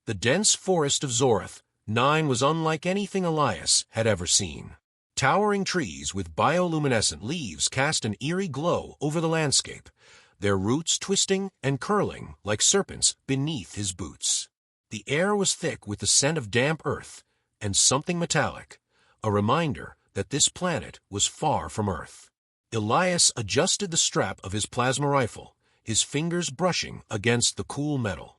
The dense forest of Zorth 9 was unlike anything Elias had ever seen. Towering trees with bioluminescent leaves cast an eerie glow over the landscape, their roots twisting and curling like serpents beneath his boots. The air was thick with the scent of damp earth and something metallic, a reminder that this planet was far from Earth. Elias adjusted the strap of his plasma rifle, his fingers brushing against the cool metal.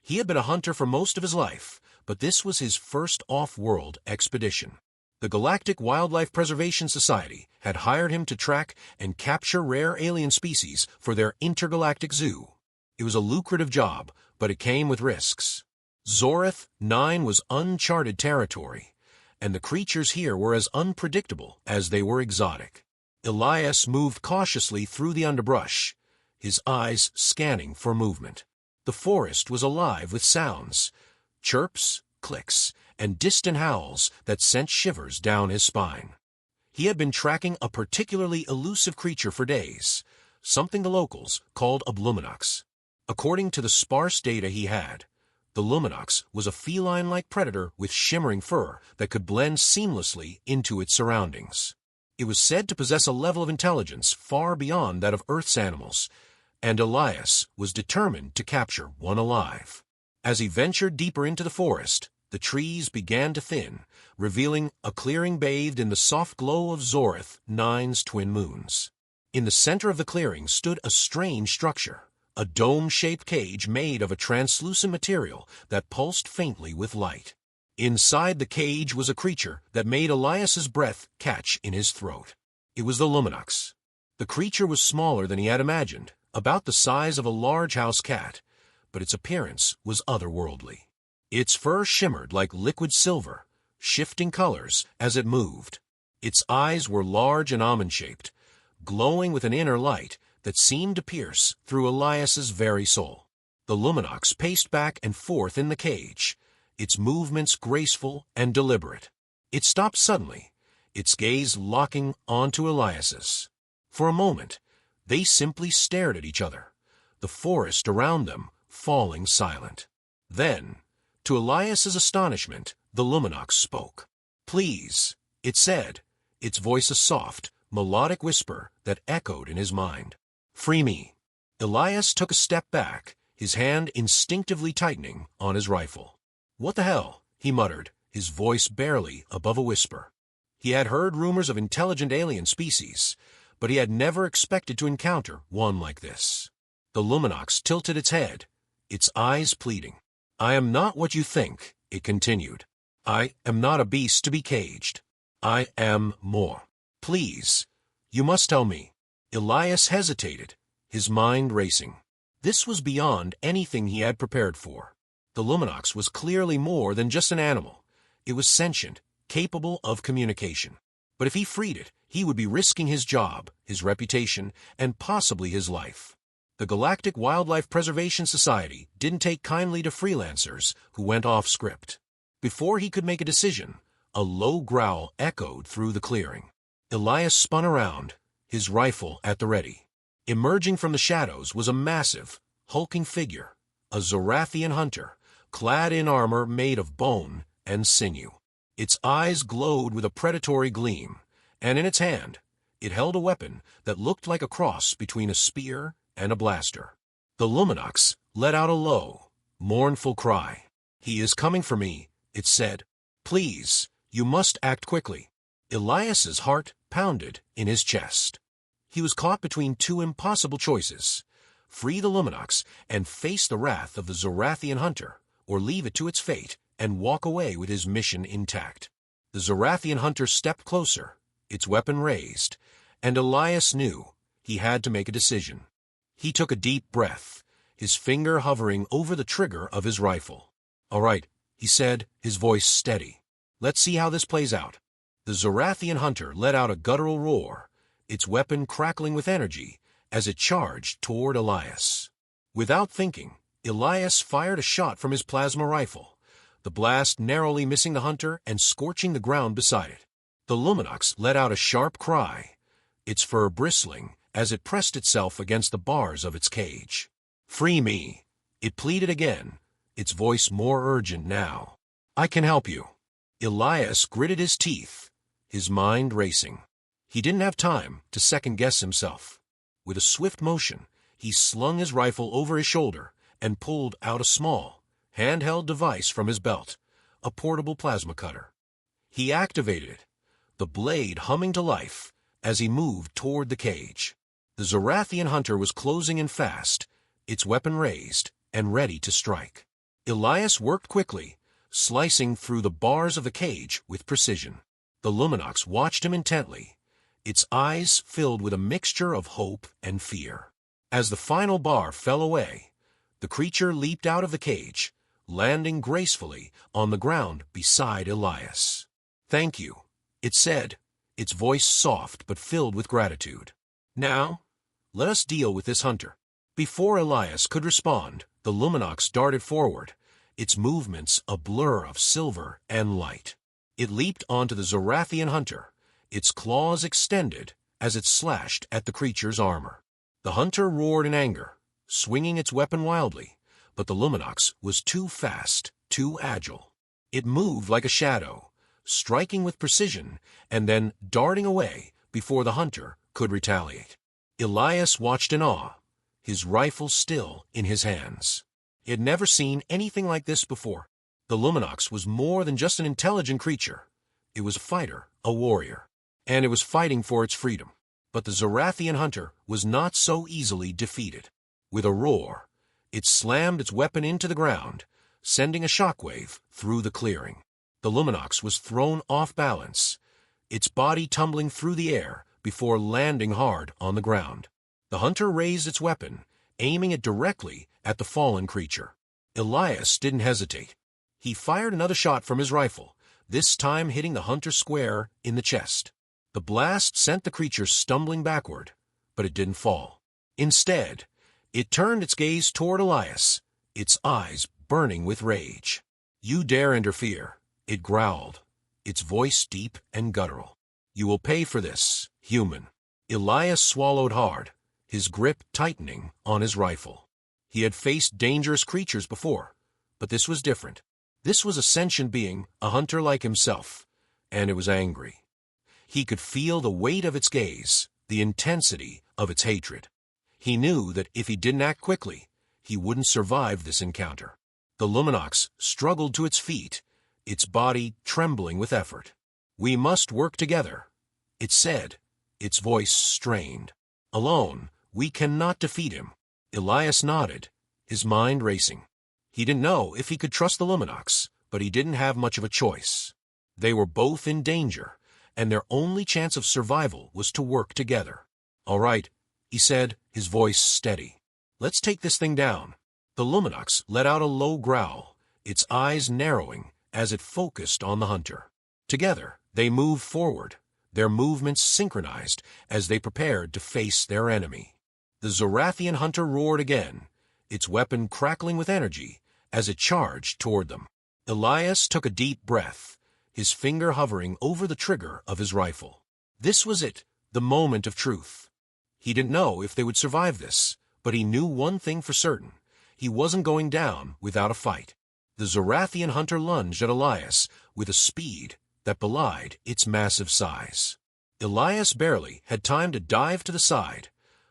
He had been a hunter for most of his life, but this was his first off-world expedition. The Galactic Wildlife Preservation Society had hired him to track and capture rare alien species for their intergalactic zoo. It was a lucrative job, but it came with risks. Zorth 9 was uncharted territory, and the creatures here were as unpredictable as they were exotic. Elias moved cautiously through the underbrush, his eyes scanning for movement. The forest was alive with sounds, chirps, clicks, and distant howls that sent shivers down his spine. He had been tracking a particularly elusive creature for days, something the locals called a Luminox. According to the sparse data he had, the Luminox was a feline-like predator with shimmering fur that could blend seamlessly into its surroundings. It was said to possess a level of intelligence far beyond that of Earth's animals, and Elias was determined to capture one alive. As he ventured deeper into the forest, the trees began to thin, revealing a clearing bathed in the soft glow of Zorth 9's twin moons. In the center of the clearing stood a strange structure, a dome-shaped cage made of a translucent material that pulsed faintly with light. Inside the cage was a creature that made Elias's breath catch in his throat. It was the Luminox. The creature was smaller than he had imagined, about the size of a large house cat, but its appearance was otherworldly. Its fur shimmered like liquid silver, shifting colors as it moved. Its eyes were large and almond-shaped, glowing with an inner light that seemed to pierce through Elias's very soul. The Luminox paced back and forth in the cage, its movements graceful and deliberate. It stopped suddenly, its gaze locking onto Elias's. For a moment, they simply stared at each other, the forest around them falling silent. Then, to Elias's astonishment, the Luminox spoke. "Please," it said, its voice a soft, melodic whisper that echoed in his mind. "Free me." Elias took a step back, his hand instinctively tightening on his rifle. "What the hell?" he muttered, his voice barely above a whisper. He had heard rumors of intelligent alien species, but he had never expected to encounter one like this. The Luminox tilted its head, its eyes pleading. "I am not what you think," it continued. "I am not a beast to be caged. I am more. Please, you must tell me." Elias hesitated, his mind racing. This was beyond anything he had prepared for. The Luminox was clearly more than just an animal. It was sentient, capable of communication. But if he freed it, he would be risking his job, his reputation, and possibly his life. The Galactic Wildlife Preservation Society didn't take kindly to freelancers who went off script. Before he could make a decision, a low growl echoed through the clearing. Elias spun around, his rifle at the ready. Emerging from the shadows was a massive, hulking figure, a Zorathian hunter, clad in armor made of bone and sinew. Its eyes glowed with a predatory gleam, and in its hand, it held a weapon that looked like a cross between a spear and a blaster. The Luminox let out a low, mournful cry. "He is coming for me," it said. "Please, you must act quickly." Elias's heart pounded in his chest. He was caught between two impossible choices: free the Luminox and face the wrath of the Zorathian hunter, or leave it to its fate and walk away with his mission intact. The Zorathian hunter stepped closer, its weapon raised, and Elias knew he had to make a decision. He took a deep breath, his finger hovering over the trigger of his rifle. "All right," he said, his voice steady. "Let's see how this plays out." The Zorathian hunter let out a guttural roar, its weapon crackling with energy as it charged toward Elias. Without thinking, Elias fired a shot from his plasma rifle, the blast narrowly missing the hunter and scorching the ground beside it. The Luminox let out a sharp cry, its fur bristling as it pressed itself against the bars of its cage. "Free me," it pleaded again, its voice more urgent now. "I can help you." Elias gritted his teeth, his mind racing. He didn't have time to second-guess himself. With a swift motion, he slung his rifle over his shoulder and pulled out a small, handheld device from his belt, a portable plasma cutter. He activated it, the blade humming to life as he moved toward the cage. The Zorathian hunter was closing in fast, its weapon raised and ready to strike. Elias worked quickly, slicing through the bars of the cage with precision. The Luminox watched him intently, its eyes filled with a mixture of hope and fear. As the final bar fell away, the creature leaped out of the cage, landing gracefully on the ground beside Elias. "Thank you," it said, its voice soft but filled with gratitude. "Now, let us deal with this hunter." Before Elias could respond, the Luminox darted forward, its movements a blur of silver and light. It leaped onto the Zorathian hunter, its claws extended as it slashed at the creature's armor. The hunter roared in anger, swinging its weapon wildly, but the Luminox was too fast, too agile. It moved like a shadow, striking with precision and then darting away before the hunter could retaliate. Elias watched in awe, his rifle still in his hands. He had never seen anything like this before. The Luminox was more than just an intelligent creature. It was a fighter, a warrior, and it was fighting for its freedom. But the Zorathian hunter was not so easily defeated. With a roar, it slammed its weapon into the ground, sending a shockwave through the clearing. The Luminox was thrown off balance, its body tumbling through the air before landing hard on the ground. The hunter raised its weapon, aiming it directly at the fallen creature. Elias didn't hesitate. He fired another shot from his rifle, this time hitting the hunter square in the chest. The blast sent the creature stumbling backward, but it didn't fall. Instead, it turned its gaze toward Elias, its eyes burning with rage. "You dare interfere," it growled, its voice deep and guttural. "You will pay for this, human." Elias swallowed hard, his grip tightening on his rifle. He had faced dangerous creatures before, but this was different. This was a sentient being, a hunter like himself, and it was angry. He could feel the weight of its gaze, the intensity of its hatred. He knew that if he didn't act quickly, he wouldn't survive this encounter. The Luminox struggled to its feet, its body trembling with effort. "We must work together," it said, its voice strained. "Alone, we cannot defeat him." Elias nodded, his mind racing. He didn't know if he could trust the Luminox, but he didn't have much of a choice. They were both in danger, and their only chance of survival was to work together. "All right," he said, his voice steady. "Let's take this thing down." The Luminox let out a low growl, its eyes narrowing as it focused on the hunter. Together, they moved forward, their movements synchronized as they prepared to face their enemy. The Zorathian hunter roared again, its weapon crackling with energy as it charged toward them. Elias took a deep breath, his finger hovering over the trigger of his rifle. This was it, the moment of truth. He didn't know if they would survive this, but he knew one thing for certain. He wasn't going down without a fight. The Zorathian hunter lunged at Elias with a speed that belied its massive size. Elias barely had time to dive to the side,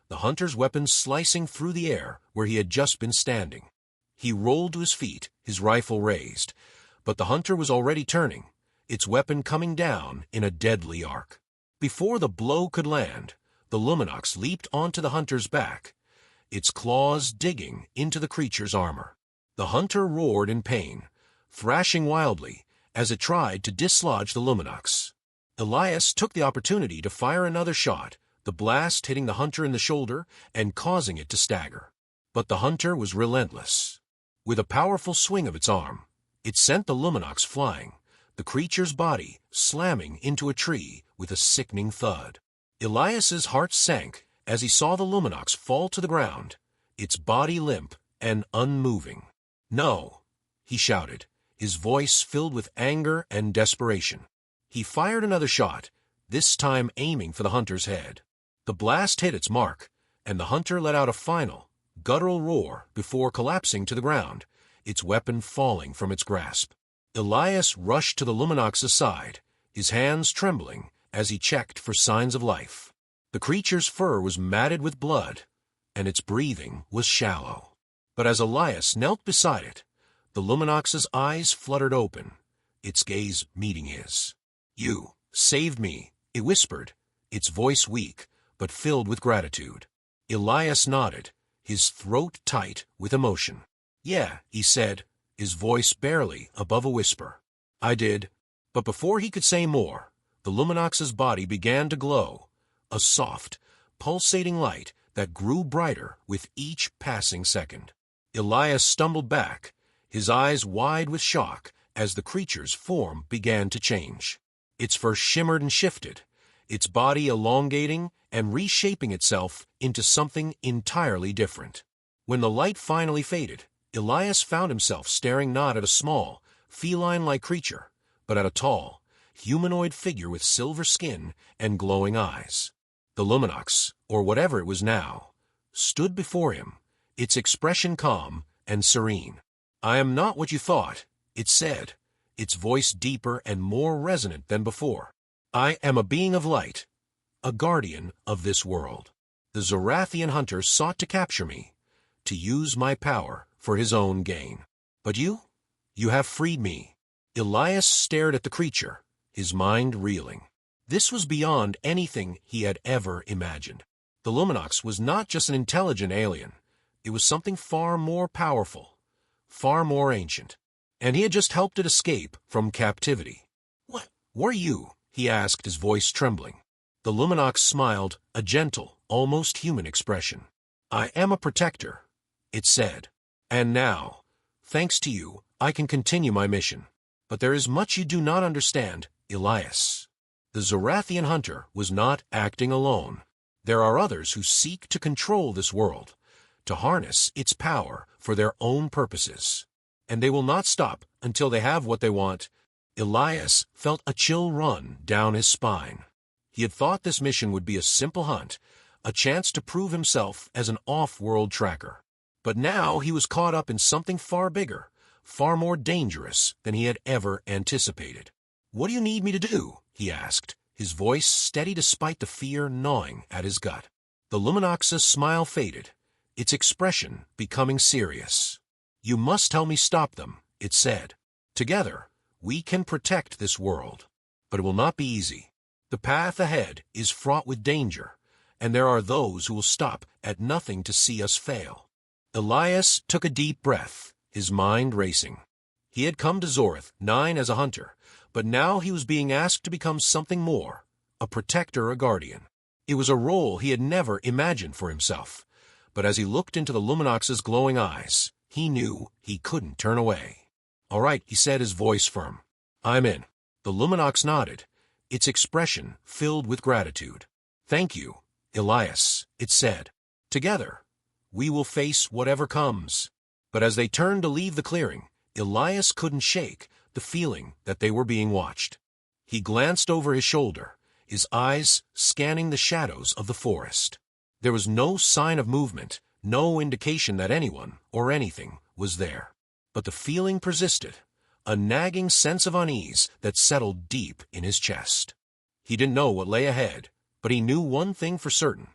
the hunter's weapon slicing through the air where he had just been standing. He rolled to his feet, his rifle raised, but the hunter was already turning, its weapon coming down in a deadly arc. Before the blow could land, the Luminox leaped onto the hunter's back, its claws digging into the creature's armor. The hunter roared in pain, thrashing wildly as it tried to dislodge the Luminox. Elias took the opportunity to fire another shot, the blast hitting the hunter in the shoulder and causing it to stagger. But the hunter was relentless. With a powerful swing of its arm, it sent the Luminox flying, the creature's body slamming into a tree with a sickening thud. Elias's heart sank as he saw the Luminox fall to the ground, its body limp and unmoving. "No," he shouted, his voice filled with anger and desperation. He fired another shot, this time aiming for the hunter's head. The blast hit its mark, and the hunter let out a final, guttural roar before collapsing to the ground, its weapon falling from its grasp. Elias rushed to the Luminox's side, his hands trembling as he checked for signs of life. The creature's fur was matted with blood, and its breathing was shallow. But as Elias knelt beside it, the Luminox's eyes fluttered open, its gaze meeting his. "You saved me," it whispered, its voice weak, but filled with gratitude. Elias nodded, his throat tight with emotion. "Yeah," he said, his voice barely above a whisper. "I did." But before he could say more, the Luminox's body began to glow, a soft, pulsating light that grew brighter with each passing second. Elias stumbled back, his eyes wide with shock as the creature's form began to change. Its fur shimmered and shifted, its body elongating and reshaping itself into something entirely different. When the light finally faded, Elias found himself staring not at a small, feline-like creature, but at a tall, humanoid figure with silver skin and glowing eyes. The Luminox, or whatever it was now, stood before him, its expression calm and serene. "I am not what you thought," it said, its voice deeper and more resonant than before. "I am a being of light, a guardian of this world. The Zorathian hunter sought to capture me, to use my power for his own gain. But you have freed me." Elias stared at the creature, his mind reeling. This was beyond anything he had ever imagined. The Luminox was not just an intelligent alien. It was something far more powerful, far more ancient. And he had just helped it escape from captivity. "What were you?" he asked, his voice trembling. The Luminox smiled, a gentle, almost human expression. "I am a protector," it said. "And now, thanks to you, I can continue my mission. But there is much you do not understand, Elias. The Zorathian hunter was not acting alone. There are others who seek to control this world, to harness its power for their own purposes. And they will not stop until they have what they want." Elias felt a chill run down his spine. He had thought this mission would be a simple hunt, a chance to prove himself as an off-world tracker. But now he was caught up in something far bigger, far more dangerous than he had ever anticipated. "What do you need me to do?" he asked, his voice steady despite the fear gnawing at his gut. The Luminox's smile faded, its expression becoming serious. "You must help me stop them," it said. "Together, we can protect this world. But it will not be easy. The path ahead is fraught with danger, and there are those who will stop at nothing to see us fail." Elias took a deep breath, his mind racing. He had come to Zorath 9 as a hunter, but now he was being asked to become something more, a protector, a guardian. It was a role he had never imagined for himself, but as he looked into the Luminox's glowing eyes, he knew he couldn't turn away. "All right," he said, his voice firm. "I'm in." The Luminox nodded, its expression filled with gratitude. "Thank you, Elias," it said. "Together, we will face whatever comes." But as they turned to leave the clearing, Elias couldn't shake the feeling that they were being watched. He glanced over his shoulder, his eyes scanning the shadows of the forest. There was no sign of movement, no indication that anyone or anything was there. But the feeling persisted, a nagging sense of unease that settled deep in his chest. He didn't know what lay ahead, but he knew one thing for certain.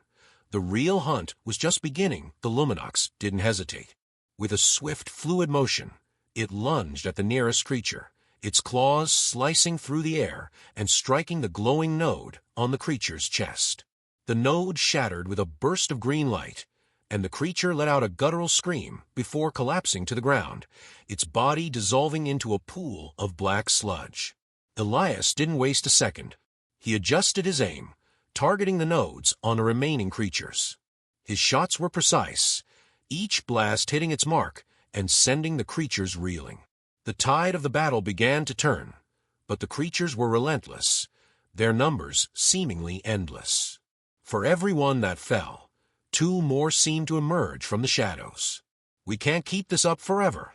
The real hunt was just beginning. The Luminox didn't hesitate. With a swift, fluid motion, it lunged at the nearest creature, its claws slicing through the air and striking the glowing node on the creature's chest. The node shattered with a burst of green light, and the creature let out a guttural scream before collapsing to the ground, its body dissolving into a pool of black sludge. Elias didn't waste a second. He adjusted his aim, targeting the nodes on the remaining creatures. His shots were precise, each blast hitting its mark and sending the creatures reeling. The tide of the battle began to turn, but the creatures were relentless, their numbers seemingly endless. For every one that fell, 2 more seemed to emerge from the shadows. "We can't keep this up forever,"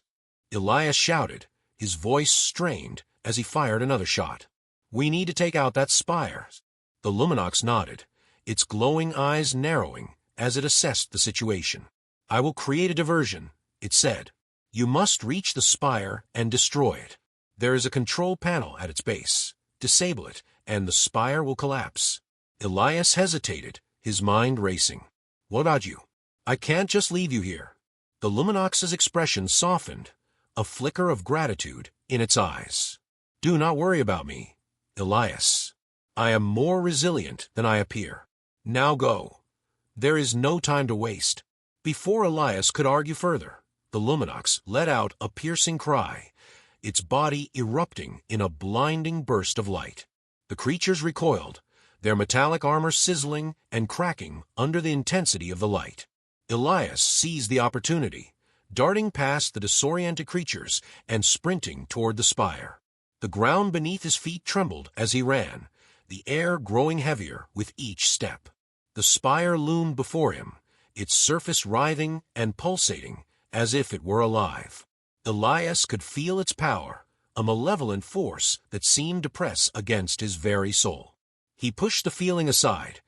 Elias shouted, his voice strained as he fired another shot. "We need to take out that spire." The Luminox nodded, its glowing eyes narrowing as it assessed the situation. "I will create a diversion," it said. You must reach the spire and destroy it. There is a control panel at its base. Disable it, and the spire will collapse. Elias hesitated, his mind racing. What about you? I can't just leave you here. The Luminox's expression softened, a flicker of gratitude in its eyes. Do not worry about me, Elias. I am more resilient than I appear. Now go. There is no time to waste. Before Elias could argue further, the Luminox let out a piercing cry, its body erupting in a blinding burst of light. The creatures recoiled, their metallic armor sizzling and cracking under the intensity of the light. Elias seized the opportunity, darting past the disoriented creatures and sprinting toward the spire. The ground beneath his feet trembled as he ran, the air growing heavier with each step. The spire loomed before him, its surface writhing and pulsating as if it were alive. Elias could feel its power, a malevolent force that seemed to press against his very soul. He pushed the feeling aside,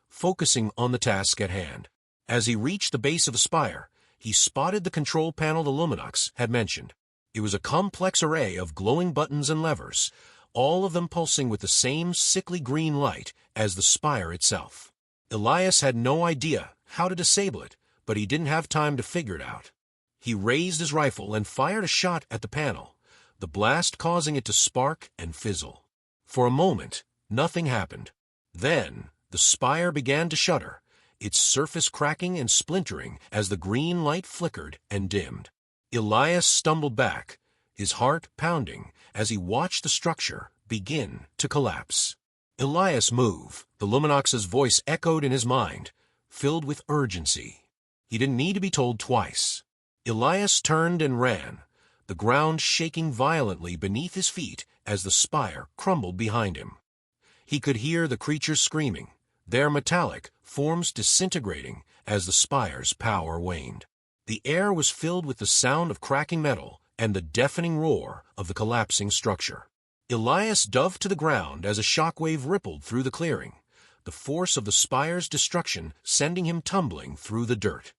focusing on the task at hand. As he reached the base of the spire, he spotted the control panel the Luminox had mentioned. It was a complex array of glowing buttons and levers, all of them pulsing with the same sickly green light as the spire itself. Elias had no idea how to disable it, but he didn't have time to figure it out. He raised his rifle and fired a shot at the panel, the blast causing it to spark and fizzle. For a moment, nothing happened. Then, the spire began to shudder, its surface cracking and splintering as the green light flickered and dimmed. Elias stumbled back, his heart pounding as he watched the structure begin to collapse. Elias, move, the Luminox's voice echoed in his mind, filled with urgency. He didn't need to be told twice. Elias turned and ran, the ground shaking violently beneath his feet as the spire crumbled behind him. He could hear the creatures screaming, their metallic forms disintegrating as the spire's power waned. The air was filled with the sound of cracking metal and the deafening roar of the collapsing structure. Elias dove to the ground as a shockwave rippled through the clearing, the force of the spire's destruction sending him tumbling through the dirt.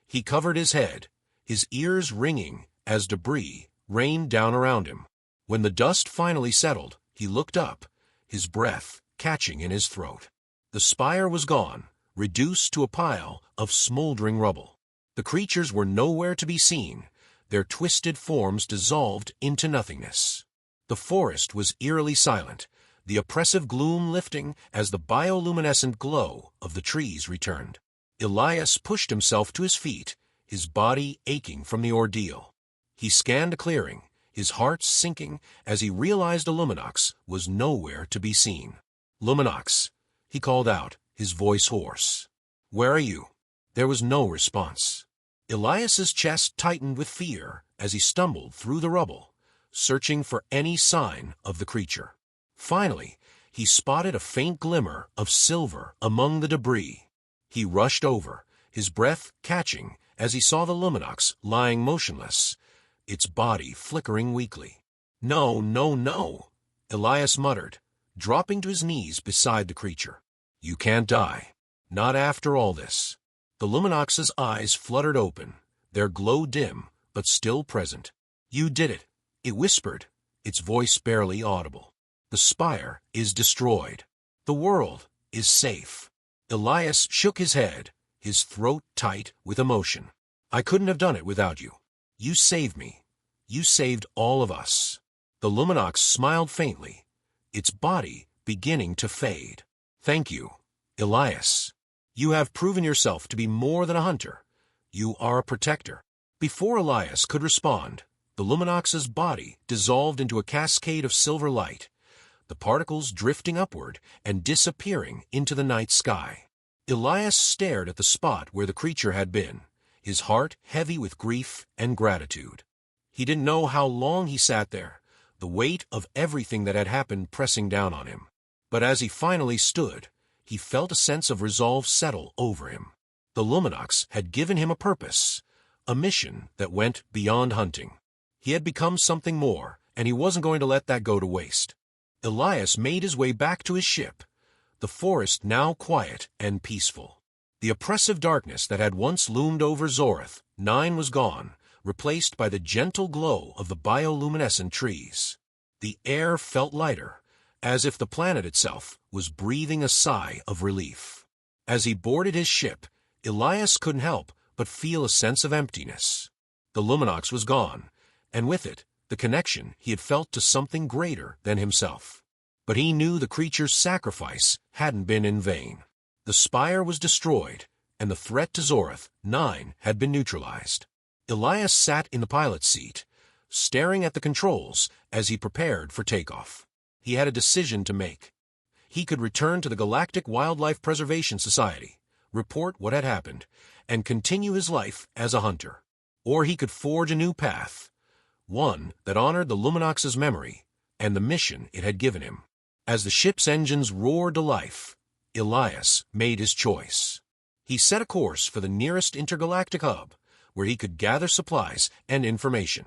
He covered his head, his ears ringing as debris rained down around him. When the dust finally settled, he looked up, his breath catching in his throat. The spire was gone, reduced to a pile of smoldering rubble. The creatures were nowhere to be seen, their twisted forms dissolved into nothingness. The forest was eerily silent, the oppressive gloom lifting as the bioluminescent glow of the trees returned. Elias pushed himself to his feet, his body aching from the ordeal. He scanned the clearing, his heart sinking as he realized a Luminox was nowhere to be seen. "Luminox," he called out, his voice hoarse. "Where are you?" There was no response. Elias's chest tightened with fear as he stumbled through the rubble, searching for any sign of the creature. Finally, he spotted a faint glimmer of silver among the debris. He rushed over, his breath catching as he saw the Luminox lying motionless, its body flickering weakly. "No, no, no," Elias muttered, dropping to his knees beside the creature. "You can't die. Not after all this." The Luminox's eyes fluttered open, their glow dim but still present. "You did it," it whispered, its voice barely audible. "The spire is destroyed. The world is safe." Elias shook his head, his throat tight with emotion. "I couldn't have done it without you. You saved me. You saved all of us." The Luminox smiled faintly, its body beginning to fade. "Thank you, Elias. You have proven yourself to be more than a hunter. You are a protector." Before Elias could respond, the Luminox's body dissolved into a cascade of silver light, the particles drifting upward and disappearing into the night sky. Elias stared at the spot where the creature had been, his heart heavy with grief and gratitude. He didn't know how long he sat there, the weight of everything that had happened pressing down on him. But as he finally stood, he felt a sense of resolve settle over him. The Luminox had given him a purpose, a mission that went beyond hunting. He had become something more, and he wasn't going to let that go to waste. Elias made his way back to his ship, the forest now quiet and peaceful. The oppressive darkness that had once loomed over Zorth, 9 was gone, replaced by the gentle glow of the bioluminescent trees. The air felt lighter, as if the planet itself was breathing a sigh of relief. As he boarded his ship, Elias couldn't help but feel a sense of emptiness. The Luminox was gone, and with it, the connection he had felt to something greater than himself. But he knew the creature's sacrifice hadn't been in vain. The spire was destroyed, and the threat to Zorath, 9, had been neutralized. Elias sat in the pilot's seat, staring at the controls as he prepared for takeoff. He had a decision to make. He could return to the Galactic Wildlife Preservation Society, report what had happened, and continue his life as a hunter. Or he could forge a new path, one that honored the Luminox's memory and the mission it had given him. As the ship's engines roared to life, Elias made his choice. He set a course for the nearest intergalactic hub, where he could gather supplies and information.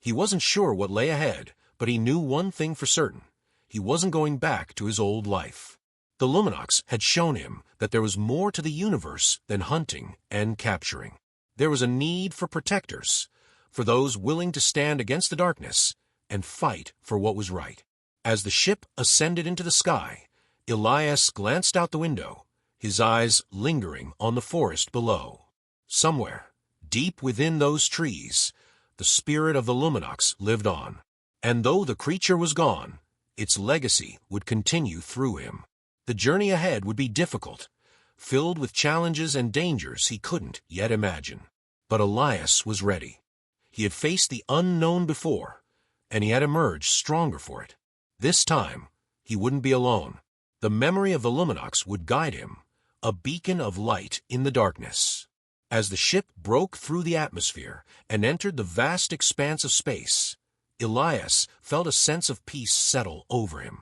He wasn't sure what lay ahead, but he knew one thing for certain. He wasn't going back to his old life. The Luminox had shown him that there was more to the universe than hunting and capturing. There was a need for protectors, for those willing to stand against the darkness and fight for what was right. As the ship ascended into the sky, Elias glanced out the window, his eyes lingering on the forest below. Somewhere, deep within those trees, the spirit of the Luminox lived on. And though the creature was gone, its legacy would continue through him. The journey ahead would be difficult, filled with challenges and dangers he couldn't yet imagine. But Elias was ready. He had faced the unknown before, and he had emerged stronger for it. This time, he wouldn't be alone. The memory of the Luminox would guide him, a beacon of light in the darkness. As the ship broke through the atmosphere and entered the vast expanse of space, Elias felt a sense of peace settle over him.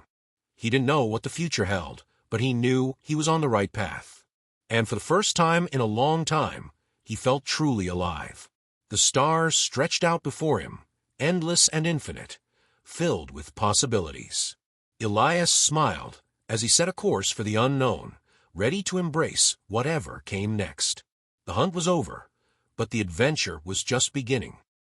He didn't know what the future held, but he knew he was on the right path. And for the first time in a long time, he felt truly alive. The stars stretched out before him, endless and infinite, filled with possibilities. Elias smiled as he set a course for the unknown, ready to embrace whatever came next. The hunt was over, but the adventure was just beginning.